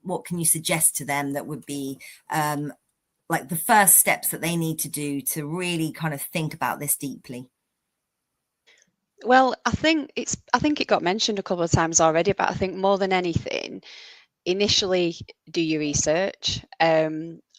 what can you suggest to them that would be like the first steps that they need to do to really kind of think about this deeply? Well, I think it got mentioned a couple of times already, but I think more than anything, initially do your research,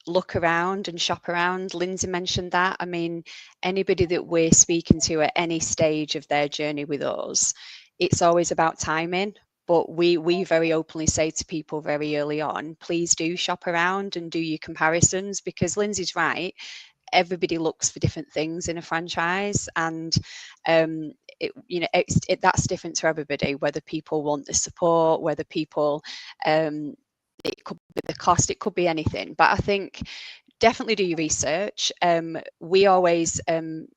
look around and shop around. Lindsay mentioned that. I mean, anybody that we're speaking to at any stage of their journey with us, it's always about timing. But we very openly say to people very early on, please do shop around and do your comparisons, because Lindsay's right. Everybody looks for different things in a franchise, and that's different to everybody, whether people want the support, whether people it could be the cost, it could be anything. But I think definitely do your research. We always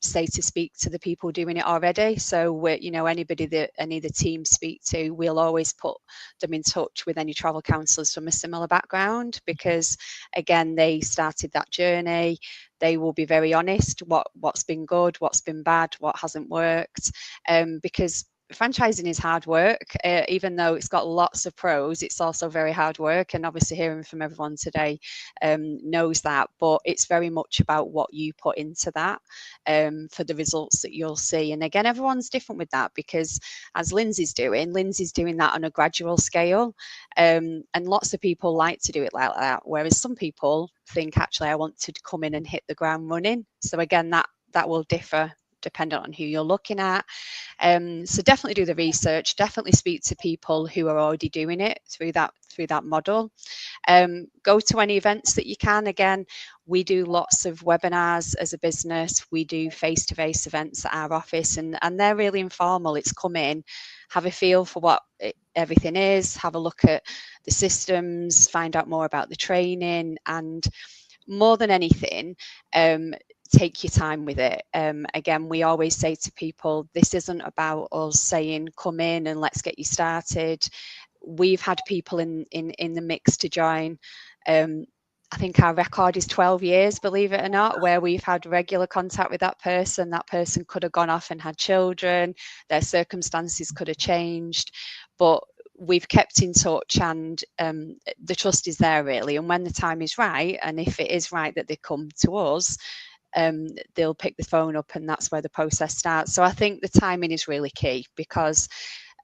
say to speak to the people doing it already. So we're, anybody that any of the team speak to, we'll always put them in touch with any travel counsellors from a similar background, because again, they started that journey. They will be very honest, what's been good, what's been bad, what hasn't worked, because franchising is hard work. Even though it's got lots of pros, it's also very hard work, and obviously hearing from everyone today knows that. But it's very much about what you put into that for the results that you'll see. And again, everyone's different with that, because as Lindsay's doing that on a gradual scale, and lots of people like to do it like that, whereas some people think, actually, I want to come in and hit the ground running. So again, that will differ dependent on who you're looking at. So definitely do the research, definitely speak to people who are already doing it through that model. Go to any events that you can. Again, we do lots of webinars as a business. We do face-to-face events at our office, and they're really informal. It's come in, have a feel for what everything is, have a look at the systems, find out more about the training, and more than anything, take your time with it. Again, we always say to people, this isn't about us saying, come in and let's get you started. We've had people in the mix to join. I think our record is 12 years, believe it or not, where we've had regular contact with that person. That person could have gone off and had children. Their circumstances could have changed, but we've kept in touch, and the trust is there, really. And when the time is right, and if it is right that they come to us, they'll pick the phone up, and that's where the process starts. So I think the timing is really key, because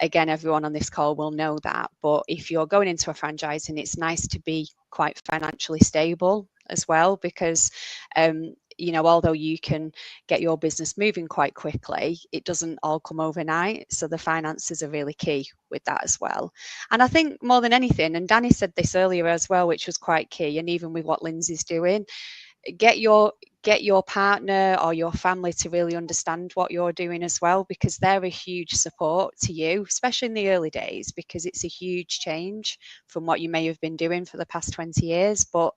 again, everyone on this call will know that. But if you're going into a franchising, it's nice to be quite financially stable as well, because although you can get your business moving quite quickly, it doesn't all come overnight. So the finances are really key with that as well. And I think more than anything, and Danny said this earlier as well, which was quite key, and even with what Lindsay's doing, get your partner or your family to really understand what you're doing as well, because they're a huge support to you, especially in the early days, because it's a huge change from what you may have been doing for the past 20 years. But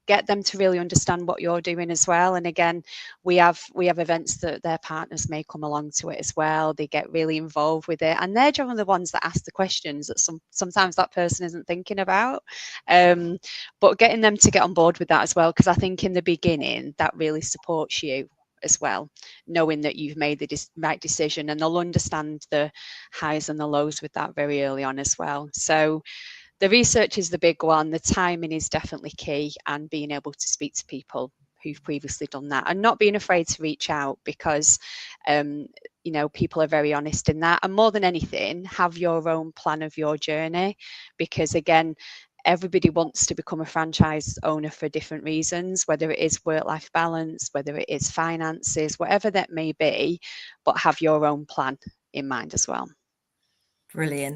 get them to really understand what you're doing as well. And again, we have events that their partners may come along to it as well. They get really involved with it, and they're generally the ones that ask the questions that sometimes that person isn't thinking about. But getting them to get on board with that as well, because I think in the beginning that really supports you as well, knowing that you've made the right decision, and they'll understand the highs and the lows with that very early on as well. So the research is the big one. The timing is definitely key, and being able to speak to people who've previously done that, and not being afraid to reach out, because people are very honest in that. And more than anything, have your own plan of your journey, because again, everybody wants to become a franchise owner for different reasons, whether it is work-life balance, whether it is finances, whatever that may be, but have your own plan in mind as well. Brilliant.